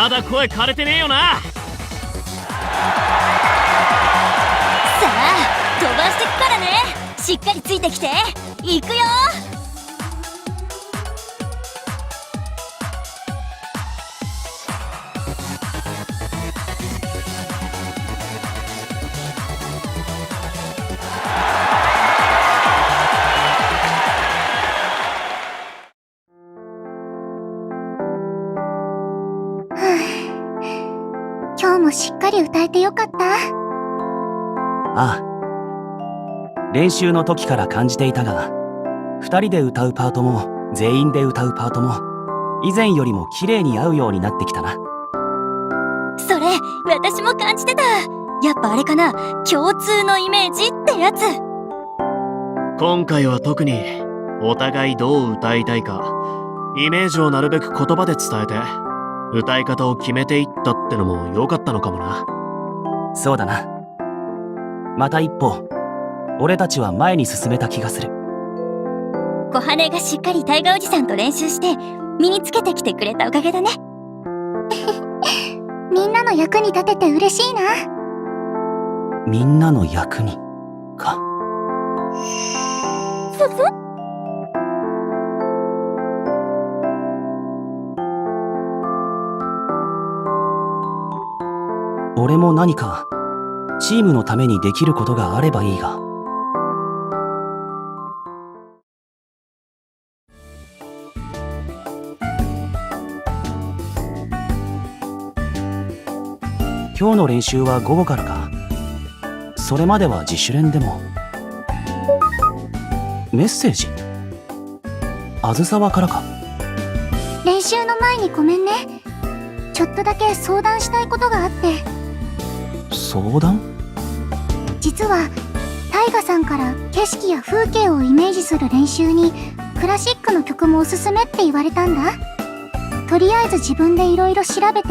まだ声枯れてねえよな。さあ飛ばしてくからね。しっかりついてきて。行くよ。今日もしっかり歌えてよかった。ああ、練習の時から感じていたが、2人で歌うパートも全員で歌うパートも以前よりも綺麗に合うようになってきたな。それ私も感じてた。やっぱあれかな、共通のイメージってやつ。今回は特にお互いどう歌いたいかイメージをなるべく言葉で伝えて歌い方を決めていったってのも良かったのかもな。そうだな。また一歩俺たちは前に進めた気がする。小羽がしっかりタイガおじさんと練習して身につけてきてくれたおかげだね。みんなの役に立てて嬉しいな。みんなの役にか。ふふ。俺も何かチームのためにできることがあればいいが。今日の練習は午後からか。それまでは自主練でも。メッセージ？あずさわからか。練習の前にごめんね。ちょっとだけ相談したいことがあって。相談？実はタイガさんから景色や風景をイメージする練習にクラシックの曲もおすすめって言われたんだ。とりあえず自分でいろいろ調べて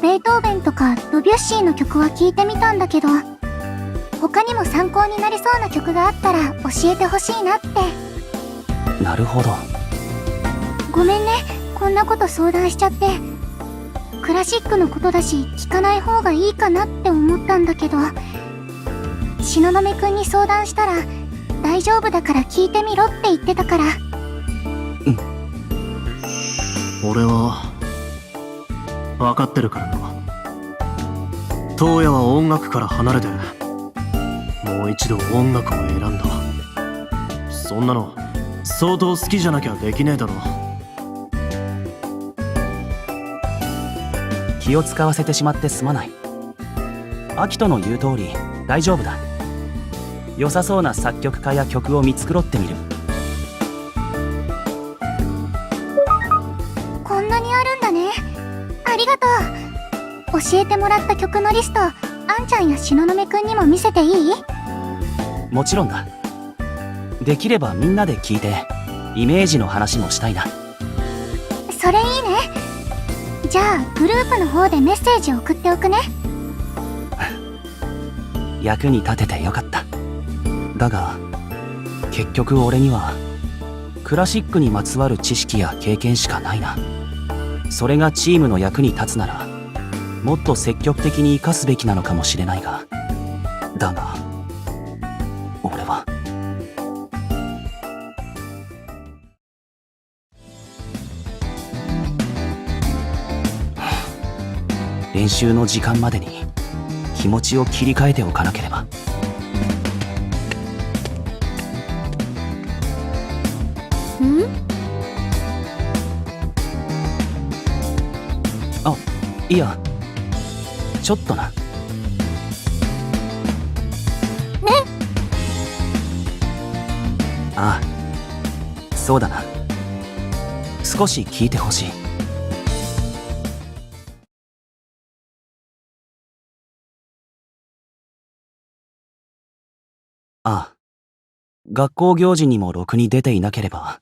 ベートーベンとかドビュッシーの曲は聴いてみたんだけど、他にも参考になりそうな曲があったら教えてほしいなって。なるほど。ごめんね、こんなこと相談しちゃって。クラシックのことだし聞かない方がいいかなって思ったんだけど、東雲くんに相談したら大丈夫だから聞いてみろって言ってたから。俺は分かってるからな。トウヤは音楽から離れてもう一度音楽を選んだ。そんなの相当好きじゃなきゃできねえだろ。気を使わせてしまってすまない。アキトの言う通り大丈夫だ。良さそうな作曲家や曲を見繕ってみる。こんなにあるんだね。ありがとう。教えてもらった曲のリスト、あんちゃんや東雲くんにも見せていい？もちろんだ。できればみんなで聞いてイメージの話もしたいな。それいいね。じゃあグループの方でメッセージを送っておくね。役に立ててよかった。だが結局俺にはクラシックにまつわる知識や経験しかないな。それがチームの役に立つならもっと積極的に生かすべきなのかもしれないが、だが俺は練習の時間までに気持ちを切り替えておかなければ。あ、いや、ちょっとな。ね。ああ、そうだな。少し聞いてほしい。ああ、学校行事にもろくに出ていなければ、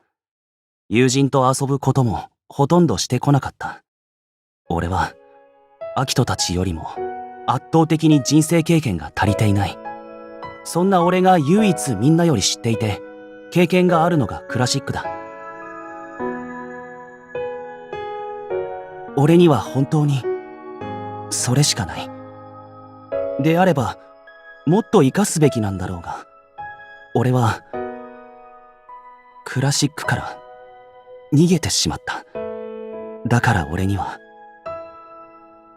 友人と遊ぶこともほとんどしてこなかった。俺は、アキトたちよりも圧倒的に人生経験が足りていない。そんな俺が唯一みんなより知っていて、経験があるのがクラシックだ。俺には本当にそれしかない。であれば、もっと生かすべきなんだろうが、俺は、クラシックから逃げてしまった。だから俺には、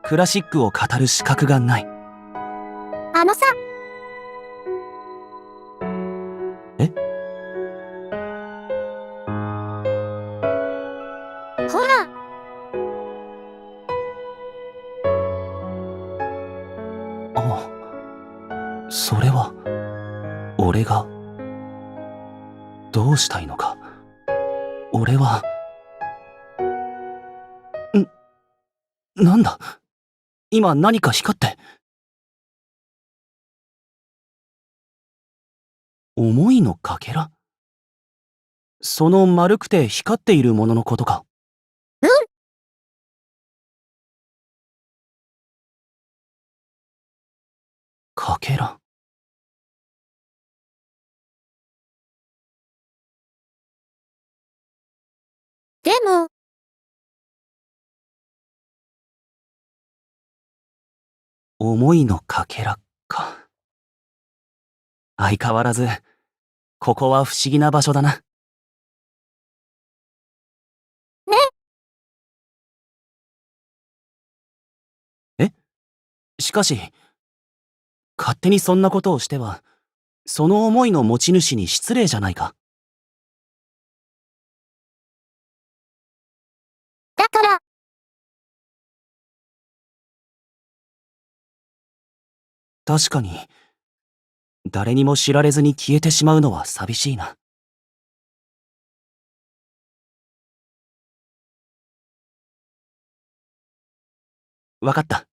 クラシックを語る資格がない。あのさ、え？ほら、あ、それは、俺が、どうしたいのか。俺は、なんだ？今何か光って。思いのかけら？その丸くて光っているもののことか。かけら。でも、思いのかけらか。相変わらず、ここは不思議な場所だな。ね。え？しかし、勝手にそんなことをしては、その思いの持ち主に失礼じゃないか。だから、確かに、誰にも知られずに消えてしまうのは寂しいな。わかった。